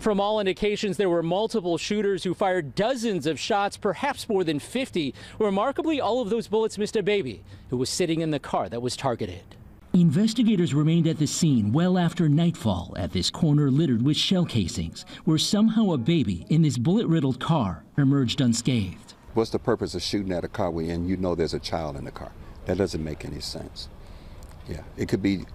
From all indications, there were multiple shooters who fired dozens of shots, perhaps more than 50. Remarkably, all of those bullets missed a baby who was sitting in the car that was targeted. Investigators remained at the scene well after nightfall at this corner littered with shell casings, where somehow a baby in this bullet-riddled car emerged unscathed. What's the purpose of shooting at a car when you know there's a child in the car? That doesn't make any sense. Yeah, it could be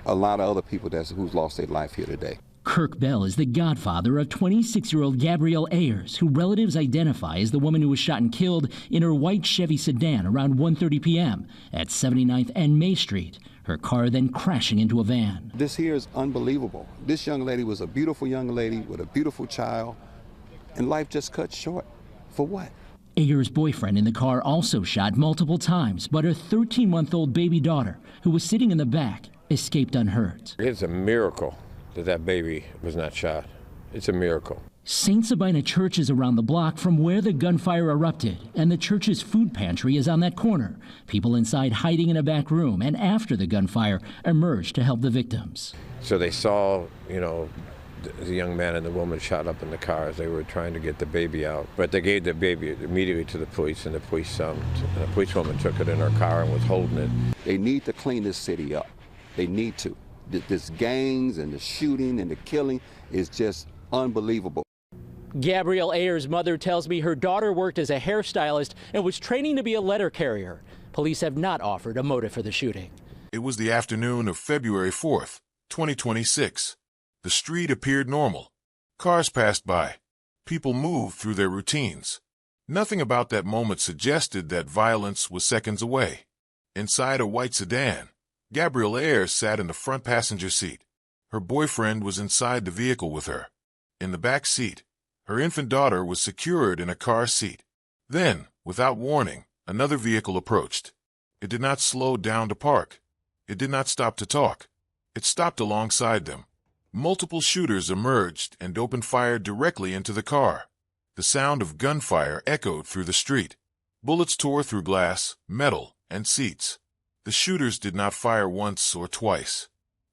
a lot of other people who's lost their life here today. Kirk Bell is the godfather of 26-year-old Gabryel Ayres, who relatives identify as the woman who was shot and killed in her white Chevy sedan around 1:30 p.m. at 79th and May Street, her car then crashing into a van. This here is unbelievable. This young lady was a beautiful young lady with a beautiful child, and life just cut short. For what? Ayres' boyfriend in the car also shot multiple times, but her 13-month-old baby daughter, who was sitting in the back, escaped unhurt. It's a miracle that baby was not shot. It's a miracle. St. Sabina Church is around the block from where the gunfire erupted, and the church's food pantry is on that corner. People inside hiding in a back room, and after the gunfire, emerged to help the victims. So they saw, the young man and the woman shot up in the car as they were trying to get the baby out. But they gave the baby immediately to the police, and the policewoman took it in her car and was holding it. They need to clean this city up. They need to. This gangs and the shooting and the killing is just unbelievable. Gabryel Ayres' mother tells me her daughter worked as a hairstylist and was training to be a letter carrier. Police have not offered a motive for the shooting. It was the afternoon of February 4th, 2026. The street appeared normal. Cars passed by. People moved through their routines. Nothing about that moment suggested that violence was seconds away. Inside a white sedan, Gabryel Ayres sat in the front passenger seat. Her boyfriend was inside the vehicle with her. In the back seat, her infant daughter was secured in a car seat. Then, without warning, another vehicle approached. It did not slow down to park. It did not stop to talk. It stopped alongside them. Multiple shooters emerged and opened fire directly into the car. The sound of gunfire echoed through the street. Bullets tore through glass, metal, and seats. The shooters did not fire once or twice.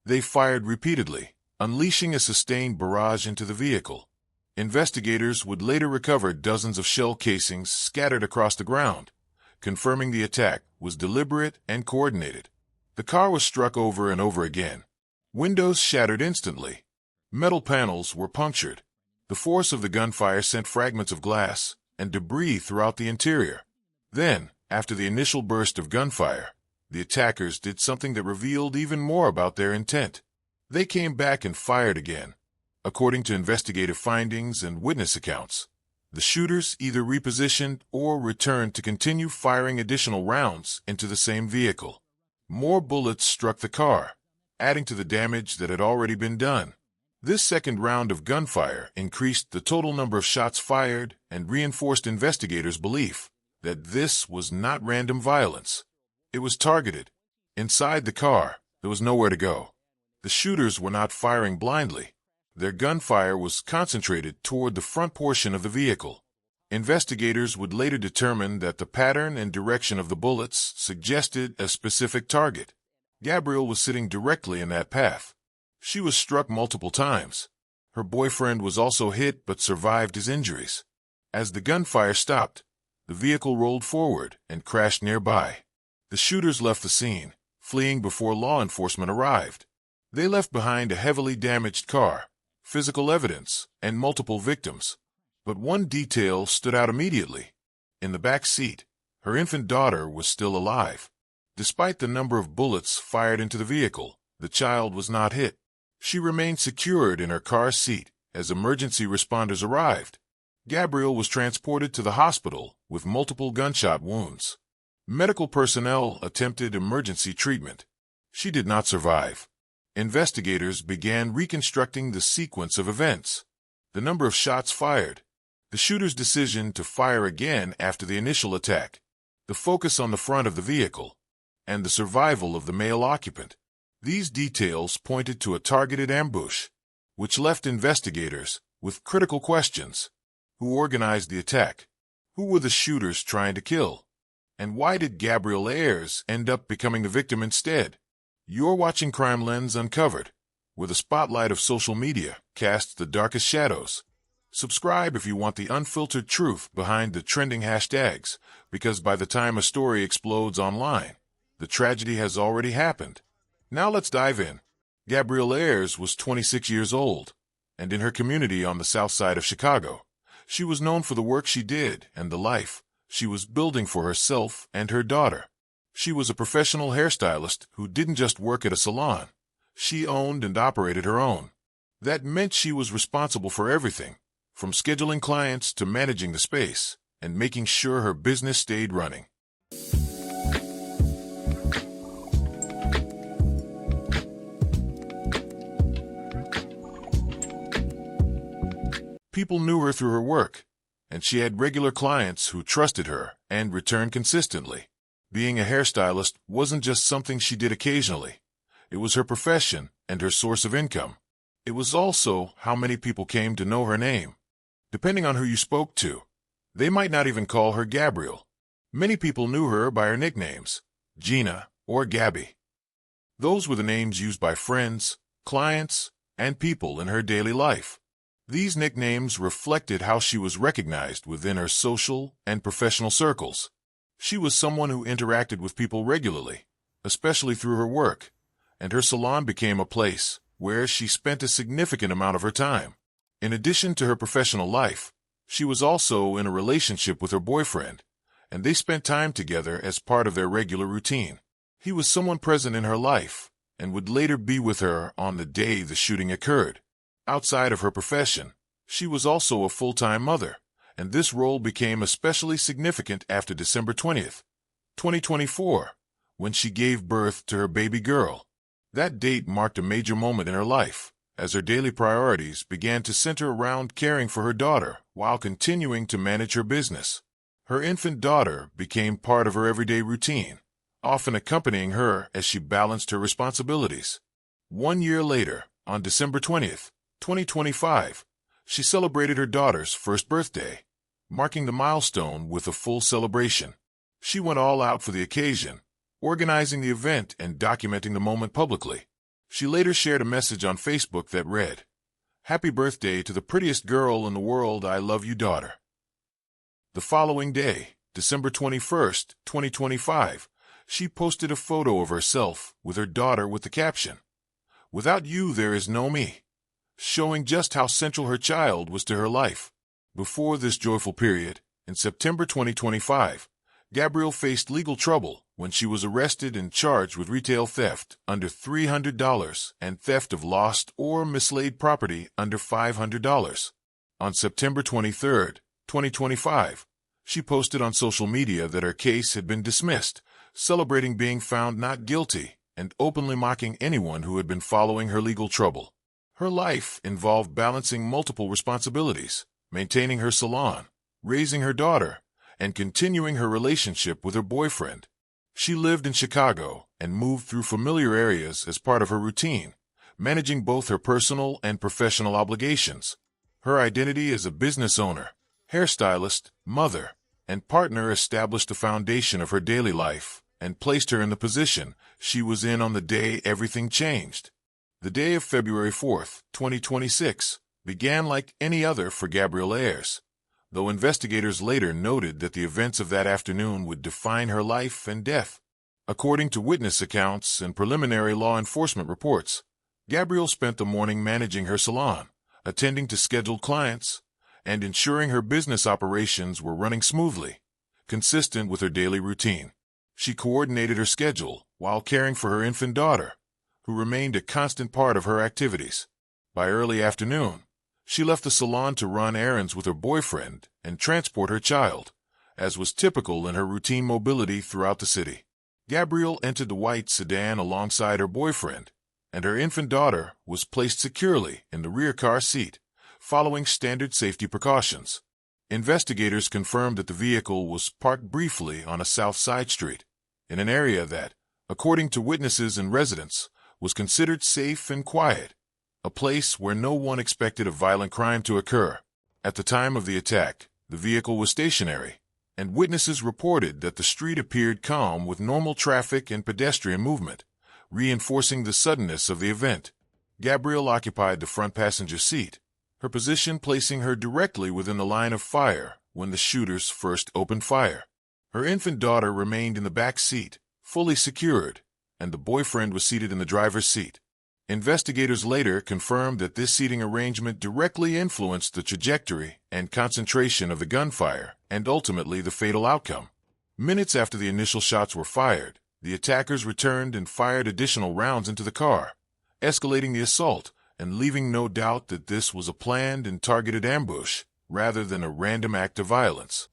They fired repeatedly, unleashing a sustained barrage into the vehicle. Investigators would later recover dozens of shell casings scattered across the ground, confirming the attack was deliberate and coordinated. The car was struck over and over again. Windows shattered instantly. Metal panels were punctured. The force of the gunfire sent fragments of glass and debris throughout the interior. Then, after the initial burst of gunfire, the attackers did something that revealed even more about their intent. They came back and fired again. According to investigative findings and witness accounts, the shooters either repositioned or returned to continue firing additional rounds into the same vehicle. More bullets struck the car, adding to the damage that had already been done. This second round of gunfire increased the total number of shots fired and reinforced investigators' belief that this was not random violence. It was targeted. Inside the car, there was nowhere to go. The shooters were not firing blindly. Their gunfire was concentrated toward the front portion of the vehicle. Investigators would later determine that the pattern and direction of the bullets suggested a specific target. Gabryel was sitting directly in that path. She was struck multiple times. Her boyfriend was also hit but survived his injuries. As the gunfire stopped, the vehicle rolled forward and crashed nearby. The shooters left the scene, fleeing before law enforcement arrived. They left behind a heavily damaged car, physical evidence, and multiple victims. But one detail stood out immediately. In the back seat, her infant daughter was still alive. Despite the number of bullets fired into the vehicle, the child was not hit. She remained secured in her car seat as emergency responders arrived. Gabryel was transported to the hospital with multiple gunshot wounds. Medical personnel attempted emergency treatment. She did not survive. Investigators began reconstructing the sequence of events. The number of shots fired, the shooter's decision to fire again after the initial attack, the focus on the front of the vehicle, and the survival of the male occupant. These details pointed to a targeted ambush, which left investigators with critical questions. Who organized the attack? Who were the shooters trying to kill? And why did Gabryel Ayres end up becoming the victim instead? You're watching Crimelens Uncovered. where the spotlight of social media casts the darkest shadows. Subscribe if you want the unfiltered truth behind the trending hashtags, because by the time a story explodes online, the tragedy has already happened. Now let's dive in. Gabryel Ayres was 26 years old, and in her community on the south side of Chicago, she was known for the work she did and the life she was building for herself and her daughter. She was a professional hairstylist who didn't just work at a salon. She owned and operated her own. That meant she was responsible for everything, from scheduling clients to managing the space and making sure her business stayed running. People knew her through her work, and she had regular clients who trusted her and returned consistently. Being a hairstylist wasn't just something she did occasionally. It was her profession and her source of income. It was also how many people came to know her name. Depending on who you spoke to, they might not even call her Gabryel. Many people knew her by her nicknames, Gina or Gabby. Those were the names used by friends, clients, and people in her daily life. These nicknames reflected how she was recognized within her social and professional circles. She was someone who interacted with people regularly, especially through her work, and her salon became a place where she spent a significant amount of her time. In addition to her professional life, she was also in a relationship with her boyfriend, and they spent time together as part of their regular routine. He was someone present in her life and would later be with her on the day the shooting occurred. Outside of her profession, she was also a full-time mother, and this role became especially significant after December 20th, 2024, when she gave birth to her baby girl. That date marked a major moment in her life, as her daily priorities began to center around caring for her daughter while continuing to manage her business. Her infant daughter became part of her everyday routine, often accompanying her as she balanced her responsibilities. 1 year later, on December 20th, 2025, she celebrated her daughter's first birthday, marking the milestone with a full celebration. She went all out for the occasion, organizing the event and documenting the moment publicly. She later shared a message on Facebook that read, "Happy birthday to the prettiest girl in the world, I love you, daughter." The following day, December 21st, 2025, she posted a photo of herself with her daughter with the caption, "Without you, there is no me," showing just how central her child was to her life. Before this joyful period, in September 2025, Gabryel faced legal trouble when she was arrested and charged with retail theft under $300 and theft of lost or mislaid property under $500. On September 23, 2025, she posted on social media that her case had been dismissed, celebrating being found not guilty and openly mocking anyone who had been following her legal trouble. Her life involved balancing multiple responsibilities, maintaining her salon, raising her daughter, and continuing her relationship with her boyfriend. She lived in Chicago and moved through familiar areas as part of her routine, managing both her personal and professional obligations. Her identity as a business owner, hairstylist, mother, and partner established the foundation of her daily life and placed her in the position she was in on the day everything changed. The day of February 4th, 2026, began like any other for Gabryel Ayres, though investigators later noted that the events of that afternoon would define her life and death. According to witness accounts and preliminary law enforcement reports, Gabryel spent the morning managing her salon, attending to scheduled clients, and ensuring her business operations were running smoothly, consistent with her daily routine. She coordinated her schedule while caring for her infant daughter, who remained a constant part of her activities. By early afternoon, she left the salon to run errands with her boyfriend and transport her child, as was typical in her routine mobility throughout the city. Gabryel entered the white sedan alongside her boyfriend, and her infant daughter was placed securely in the rear car seat, following standard safety precautions. Investigators confirmed that the vehicle was parked briefly on a south side street, in an area that, according to witnesses and residents, was considered safe and quiet, a place where no one expected a violent crime to occur. At the time of the attack, the vehicle was stationary, and witnesses reported that the street appeared calm with normal traffic and pedestrian movement, reinforcing the suddenness of the event. Gabryel occupied the front passenger seat, her position placing her directly within the line of fire when the shooters first opened fire. Her infant daughter remained in the back seat, fully secured, and the boyfriend was seated in the driver's seat. Investigators later confirmed that this seating arrangement directly influenced the trajectory and concentration of the gunfire and ultimately the fatal outcome. Minutes after the initial shots were fired, the attackers returned and fired additional rounds into the car, escalating the assault and leaving no doubt that this was a planned and targeted ambush rather than a random act of violence.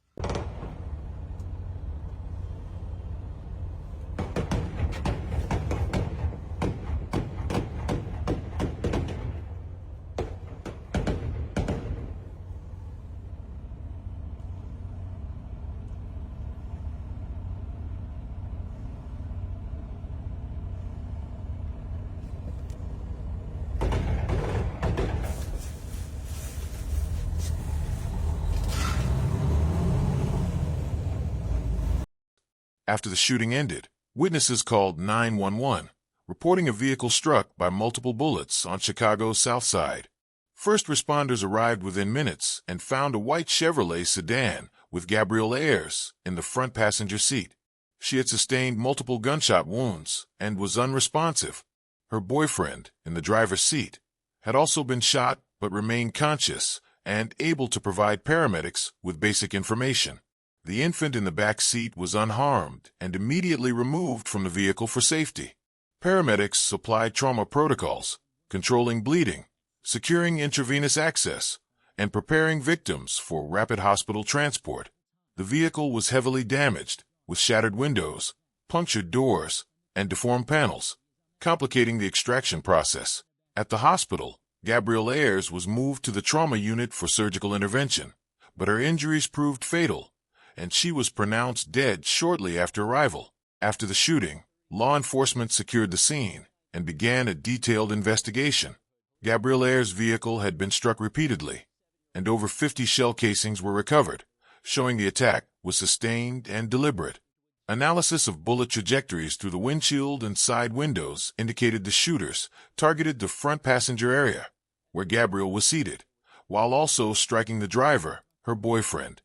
After the shooting ended, witnesses called 911, reporting a vehicle struck by multiple bullets on Chicago's South Side. First responders arrived within minutes and found a white Chevrolet sedan with Gabryel Ayres in the front passenger seat. She had sustained multiple gunshot wounds and was unresponsive. Her boyfriend, in the driver's seat, had also been shot but remained conscious and able to provide paramedics with basic information. The infant in the back seat was unharmed and immediately removed from the vehicle for safety. Paramedics supplied trauma protocols, controlling bleeding, securing intravenous access, and preparing victims for rapid hospital transport. The vehicle was heavily damaged, with shattered windows, punctured doors, and deformed panels, complicating the extraction process. At the hospital, Gabryel Ayres was moved to the trauma unit for surgical intervention, but her injuries proved fatal, and she was pronounced dead shortly after arrival. After the shooting, law enforcement secured the scene and began a detailed investigation. Gabryel Ayres' vehicle had been struck repeatedly, and over 50 shell casings were recovered, showing the attack was sustained and deliberate. Analysis of bullet trajectories through the windshield and side windows indicated the shooters targeted the front passenger area, where Gabryel was seated, while also striking the driver, her boyfriend.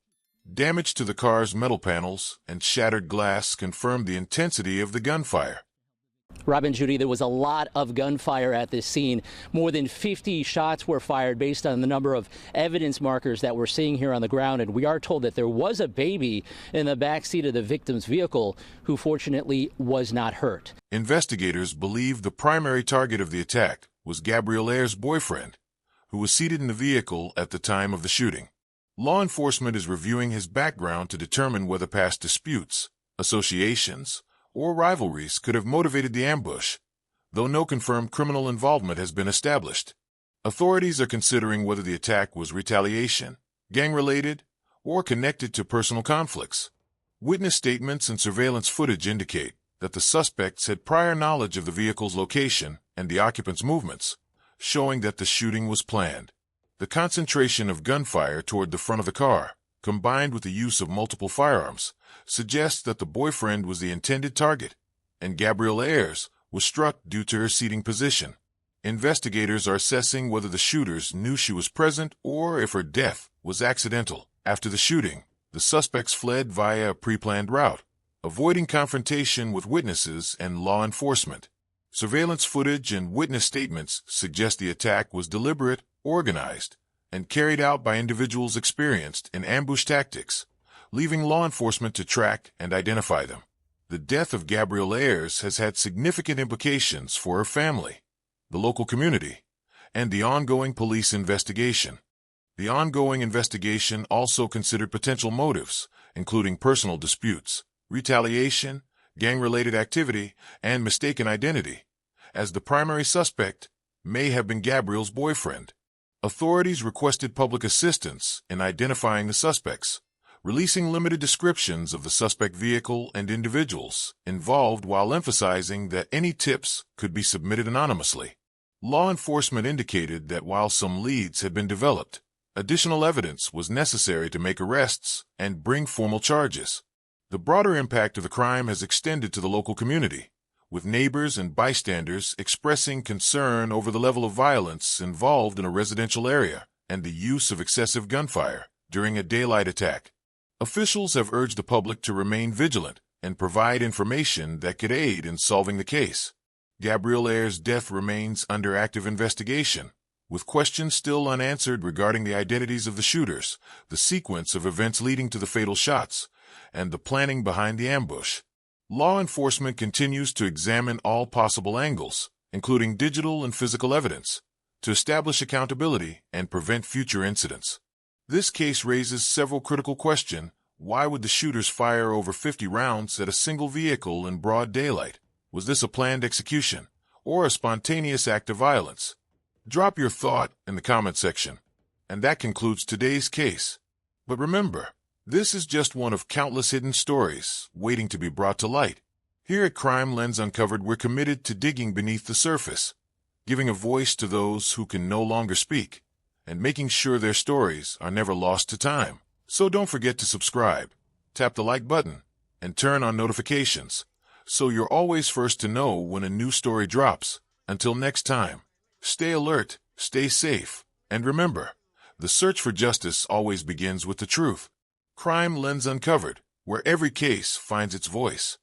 Damage to the car's metal panels and shattered glass confirmed the intensity of the gunfire. Robin, Judy, there was a lot of gunfire at this scene. More than 50 shots were fired based on the number of evidence markers that we're seeing here on the ground. And we are told that there was a baby in the backseat of the victim's vehicle who fortunately was not hurt. Investigators believe the primary target of the attack was Gabryel Ayres' boyfriend, who was seated in the vehicle at the time of the shooting. Law enforcement is reviewing his background to determine whether past disputes, associations, or rivalries could have motivated the ambush, though no confirmed criminal involvement has been established. Authorities are considering whether the attack was retaliation, gang-related, or connected to personal conflicts. Witness statements and surveillance footage indicate that the suspects had prior knowledge of the vehicle's location and the occupants' movements, showing that the shooting was planned. The concentration of gunfire toward the front of the car, combined with the use of multiple firearms, suggests that the boyfriend was the intended target, and Gabryel Ayres was struck due to her seating position. Investigators are assessing whether the shooters knew she was present or if her death was accidental. After the shooting, the suspects fled via a pre-planned route, avoiding confrontation with witnesses and law enforcement. Surveillance footage and witness statements suggest the attack was deliberate, organized, and carried out by individuals experienced in ambush tactics, leaving law enforcement to track and identify them. The death of Gabryel Ayres has had significant implications for her family, the local community, and the ongoing police investigation. The ongoing investigation also considered potential motives, including personal disputes, retaliation, gang-related activity, and mistaken identity, as the primary suspect may have been Gabryel's boyfriend. Authorities requested public assistance in identifying the suspects, releasing limited descriptions of the suspect vehicle and individuals involved while emphasizing that any tips could be submitted anonymously. Law enforcement indicated that while some leads had been developed, additional evidence was necessary to make arrests and bring formal charges. The broader impact of the crime has extended to the local community, with neighbors and bystanders expressing concern over the level of violence involved in a residential area and the use of excessive gunfire during a daylight attack. Officials have urged the public to remain vigilant and provide information that could aid in solving the case. Gabryel Ayres' death remains under active investigation, with questions still unanswered regarding the identities of the shooters, the sequence of events leading to the fatal shots, and the planning behind the ambush. Law enforcement continues to examine all possible angles, including digital and physical evidence, to establish accountability and prevent future incidents. This case raises several critical questions. Why would the shooters fire over 50 rounds at a single vehicle in broad daylight? Was this a planned execution or a spontaneous act of violence? Drop your thought in the comment section. And that concludes today's case. But remember, this is just one of countless hidden stories waiting to be brought to light. Here at Crimelens Uncovered, we're committed to digging beneath the surface, giving a voice to those who can no longer speak, and making sure their stories are never lost to time. So don't forget to subscribe, tap the like button, and turn on notifications, so you're always first to know when a new story drops. Until next time, stay alert, stay safe, and remember, the search for justice always begins with the truth. Crimelens Uncovered, where every case finds its voice.